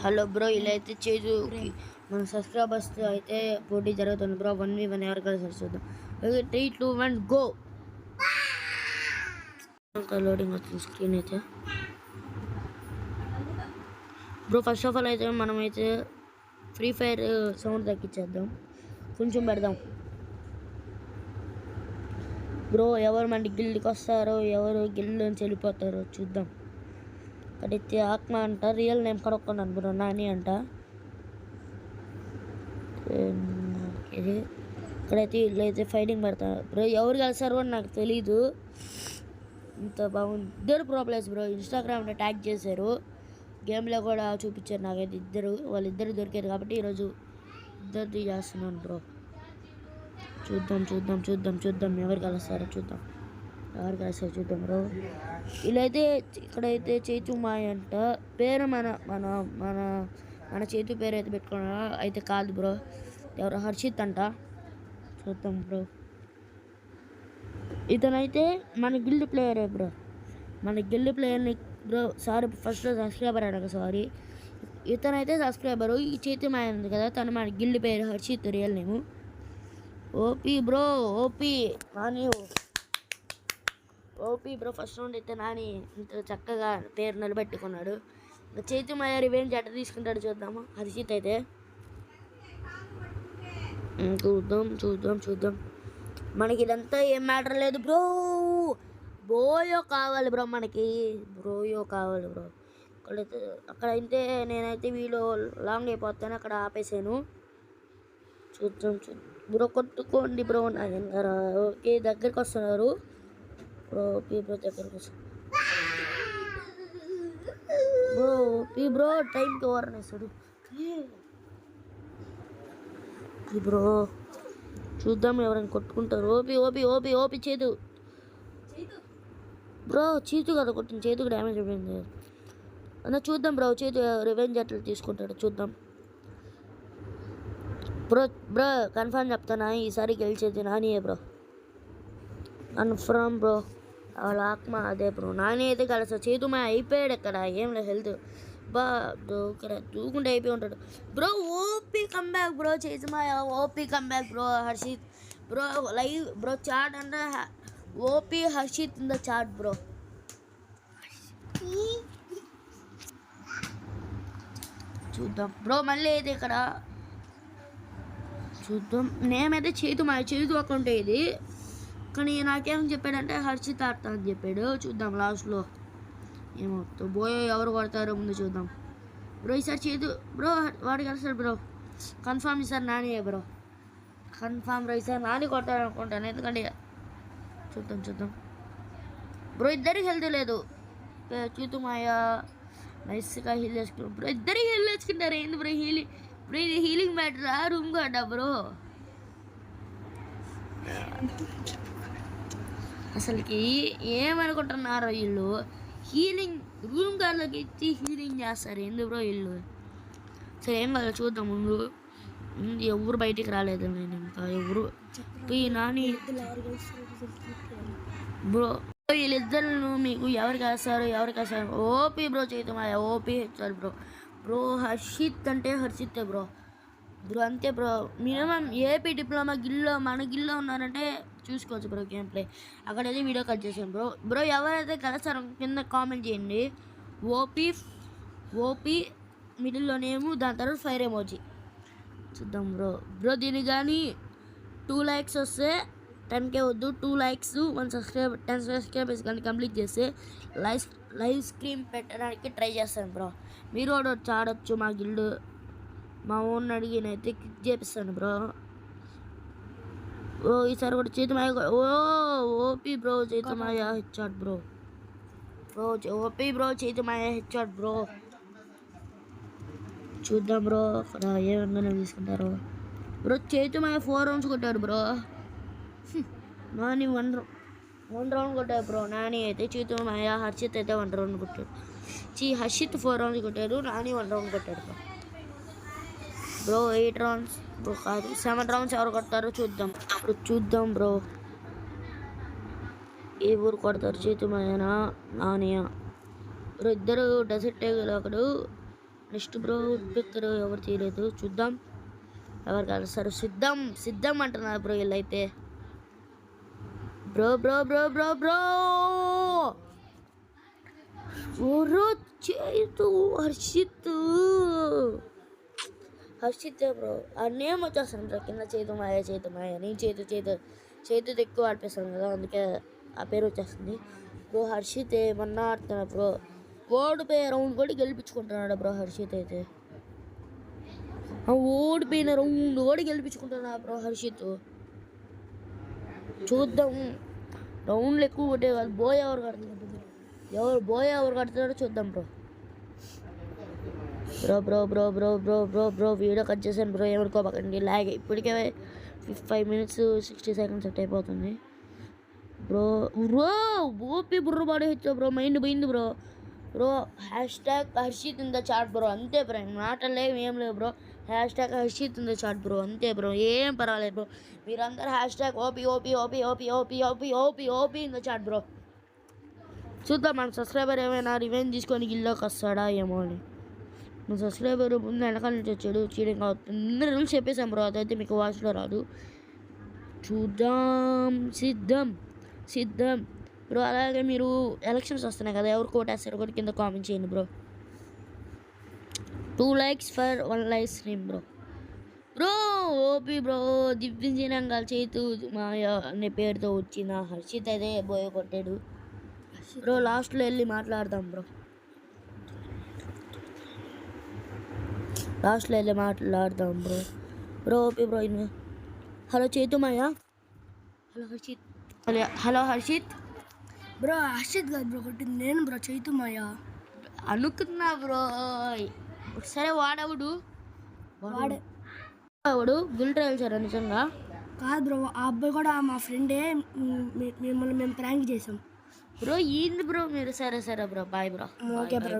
Hello bro, ఇలా అయితే చేదు మన సబ్స్క్రైబర్స్ అయితే పోటీ జరుగుతుంది బ్రో. 1v1 ఎవరు కలిసి చూద్దాం. 3, 2, 1 గో. లోడింగ్ వస్తుంది స్క్రీన్ అయితే బ్రో. ఫస్ట్ ఆఫ్ ఆల్ అయితే మనమైతే ఫ్రీ ఫైర్ సౌండ్ తగ్గించేద్దాం, కొంచెం పెడదాం బ్రో. ఎవరు మన గిల్డ్కి వస్తారో, ఎవరు గిల్డ్ నుంచి వెళ్ళిపోతారో చూద్దాం. అక్కడైతే ఆత్మ అంట, రియల్ నేమ్ కనుక్కున్నాను బ్రో, నాని అంట. ఇక్కడైతే వీళ్ళైతే ఫైటింగ్ పెడతారు బ్రో. ఎవరు కలిసారో అని నాకు తెలీదు. ఇంత బాగుంది. ఇద్దరు ప్రో ప్లేయర్స్ బ్రో. ఇన్స్టాగ్రామ్లో ట్యాగ్ చేశారు, గేమ్లో కూడా చూపించారు నాకైతే. వాళ్ళిద్దరు దొరికారు కాబట్టి ఈరోజు ఇద్దరిది చేస్తున్నాను బ్రో. చూద్దాం ఎవరు కలుస్తారో చూద్దాం. బ్రో. వీళ్ళైతే ఇక్కడైతే చేతు మాయ అంట పేరు. మన మన మన మన చేతు పేరు అయితే పెట్టుకున్నా అయితే కాదు బ్రో. ఎవరు హర్షిత్ అంట. చూద్దాం బ్రో. ఇతనైతే మన గిల్డ్ ప్లేయరే బ్రో. మన గిల్డ్ ప్లేయర్ని బ్రో. సారీ, ఫస్ట్లో సబ్స్క్రైబర్ అడగ సారీ. ఇతనైతే సబ్స్క్రైబరు. ఈ చేతు మాయ ఉంది కదా, తను మన గిల్డ్ పేరు Harshit, real name. OP bro, OP Nani. OP bro. First round అయితే నాని ఇంత చక్కగా పేరు నిలబెట్టుకున్నాడు. చేతు మాయ రివెంజ్ ఎట్ట తీసుకుంటాడు చూద్దాము. హర్షిత్ అయితే చూద్దాం. మనకి ఇదంతా ఏం మ్యాటర్ లేదు బ్రో. బోయో కావాలి బ్రో, మనకి బ్రోయో కావాలి బ్రో. అక్కడైతే నేనైతే వీళ్ళు లాంగ్ అయిపోతాను, అక్కడ ఆపేసాను. చూద్దాం బ్రో. కొట్టుకోండి బ్రో. ఓకే, దగ్గరికి వస్తున్నారు బ్రో. బ్రో దగ్గరికి వస్తున్నారు బ్రో. టైంకి ఓవర్ అనేస్తాడు బ్రో. చూద్దాం ఎవరైనా కొట్టుకుంటారు. ఓపి చేతు బ్రో. చేతు కదా కొట్టింది, చేతుకు డ్యామేజ్ అయిపోయింది అన్న. చూద్దాం బ్రో, చేతు రివెంజ్ ఎట్లా తీసుకుంటాడు చూద్దాం బ్రో. కన్ఫర్మ్ చెప్తానా, ఈసారి గెలిచేది నానియే బ్రో. Confirm bro. వాళ్ళ ఆత్మ అదే బ్రో. నాని అయితే కలిసి చేతు మా అయిపోయాడు. ఎక్కడ ఏం లేదు, హెల్త్ బా ఇక్కడ దూకుంటే అయిపోయి ఉంటాడు బ్రో. OP comeback bro. చేతు మా OP comeback bro. Harshit bro live bro. Chat అంటే OP Harshit in the chat bro. చూద్దాం బ్రో. మళ్ళీ అయితే ఇక్కడ చూద్దాం. నేమైతే చేతు అకౌంట్ ఇది, కానీ నాకేం చెప్పాడంటే హర్షిత్ ఆడతా అని చెప్పాడు. చూద్దాం లాస్ట్లో ఏమవుతుందో. బోయో ఎవరు కొడతారో ముందు చూద్దాం బ్రో. ఈసారి చేతు బ్రో వాడు కలిసాడు బ్రో. కన్ఫామ్ ఈసారి నానియే బ్రో. Confirm bro. ఈసారి నాని కొడతాడు అనుకుంటాను, ఎందుకంటే చూద్దాం బ్రో. ఇద్దరికి హెల్త్ లేదు. చేతు మాయా నైస్గా హీల్ వేసుకున్నాడు బ్రో. ఇద్దరికి హీల్ వేసుకుంటారు ఏంది బ్రో? ఇది హీలింగ్ మ్యాటరా, రూమ్ కాడా బ్రో? అసలుకి ఏమనుకుంటున్నారో వీళ్ళు. హీలింగ్ రూమ్ కార్లోకి ఇచ్చి హీలింగ్ చేస్తారు ఎందుకు బ్రో వీళ్ళు? సరే ఏం కాదు, చూద్దాం ముందు. ఎవరు బయటికి రాలేదు, నేను ఇంకా ఎవరు నాని బ్రో. వీళ్ళిద్దరు మీకు ఎవరు కాస్తారు? OP bro. చేతు మాయ ఓపీ హెచ్చారు బ్రో. హర్షిత్ అంటే హర్షితే బ్రో. అంతే బ్రో. మినిమం ఏపీ డిప్లొమా మన గిల్లో ఉన్నారంటే చూసుకోవచ్చు బ్రో గేమ్ ప్లే. అక్కడైతే వీడియో కట్ చేసాను బ్రో. ఎవరైతే కలిసారో కింద కామెంట్ చేయండి. ఓపీ మిడిల్లోనేమో, దాని తర్వాత ఫైర్ ఎమోజీ. చూద్దాం బ్రో. దీనికి కానీ 2 likes వస్తే 10K వద్దు, 2 likes 10 సబ్స్క్రైబర్స్ కానీ కంప్లీట్ చేస్తే లైవ్ స్క్రీన్ పెట్టడానికి ట్రై చేస్తాను బ్రో. మీరు కూడా ఆడొచ్చు మా గిల్డ్. మా ఓన్ అడిగినైతే క్లిక్ చేపిస్తాను బ్రో. ఈసారి కూడా చేతుమాయ. OP bro. చేతుమాయ హెచ్చాట్ బ్రో. OP bro. చేతుమాయ హెచ్చాట్ బ్రో. చూద్దాం బ్రో అక్కడ ఏమన్నా తీసుకుంటారు బ్రో. చేతుమాయ 4 rounds కొట్టారు బ్రో. నాని 1 round కొట్టారు బ్రో. నాని అయితే చేతుమాయ. హర్షిత్ అయితే 1 round కొట్టాడు. హర్షిత్ 4 rounds కొట్టాడు, నాని 1 round కొట్టాడు బ్రో. 8 rounds బ్రో కాదు, 7 rounds ఎవరు కొడతారో చూద్దాం బ్రో. ఏ ఊరు కొడతారు? చేతుమాయనా నానియా? ఇద్దరు డెసర్ట్ ఒకడు నెక్స్ట్ బ్రో పిక్కర్ ఎవరు చేయలేదు, చూద్దాం ఎవరు కలుస్తారు. సిద్ధం సిద్ధం అంటున్నారు బ్రో వీళ్ళైతే. Bro bro bro bro bro ఎవరో చేతు హర్షిత్ బ్రో ఆ నేమ్ వచ్చేస్తాను బ్రో కింద. చేతు మాయ నేను చేతు ఎక్కువ ఆడిపిస్తాను కదా, అందుకే ఆ పేరు వచ్చేస్తుంది బ్రో. హర్షిత్ ఏమన్నా ఆడుతున్నాడు బ్రో, ఓడిపోయే రౌండ్ కూడా గెలిపించుకుంటున్నాడు బ్రో హర్షిత్ అయితే. ఓడిపోయిన రౌండ్ కూడా గెలిపించుకుంటున్నాడు బ్రో హర్షిత్. చూద్దాం, రౌండ్లు ఎక్కువ కొట్టే వాళ్ళు బోయ్ ఎవరు కడుతున్నాడో చూద్దాం బ్రో. బ్రో వీడియో కట్ చేశాను బ్రో, ఏమనుకోకండి. లాగ్ ఇప్పటికే 5 minutes 60 seconds సెట్ అయిపోతుంది బ్రో. ఓపీ బుర్ర బాడీ వచ్చా బ్రో, మైండ్ పోయింది bro. Harshit in the chat bro, అంతే బ్రో, మాటలేవు ఏం లేవు bro. Harshit in the chat bro, అంతే బ్రో, ఏం పర్వాలేదు బ్రో. మీరందరూ OP in the chat bro. చూద్దాం మన సబ్స్క్రైబర్ ఏమైనా రివెంజ్ తీసుకొని గిల్లోకి వస్తాడా ఏమో అని. మన సబ్స్క్రైబర్ ముందు వెనకాల నుంచి వచ్చాడు, చీటింగ్ అవుతుంది. రూల్స్ చెప్పేసాం బ్రో, అదైతే మీకు వాచ్లో రాదు. చూద్దాం. సిద్ధం బ్రో. అలాగే మీరు ఎలక్షన్స్ వస్తున్నాయి కదా, ఎవరు కోటేస్తారు కూడా కింద కామెంట్ చేయండి bro. 2 likes for 1 live stream bro. OP bro. దివ్యంజనంగా చేతు మాయ అనే పేరుతో వచ్చిన హర్షిత్ అయితే బోయ కొట్టాడు బ్రో. లాస్ట్లో వెళ్ళి మాట్లాడదాం బ్రో. OP bro. హలో చేతు మాయ. Hello Harshit bro. హర్షిత్ కాదు బ్రో కొట్టింది నేను బ్రో, చైతు మాయ అనుకున్నా బ్రో. సరే వాడు గిల్ ట్రయల్ సార్ నిజంగా కాదు బ్రో, ఆ అబ్బాయి కూడా మా ఫ్రెండే. మిమ్మల్ని మేము ప్రాంక్ చేసాం బ్రో. ఏంది బ్రో మీరు? సరే bro, bye bro. Okay bro.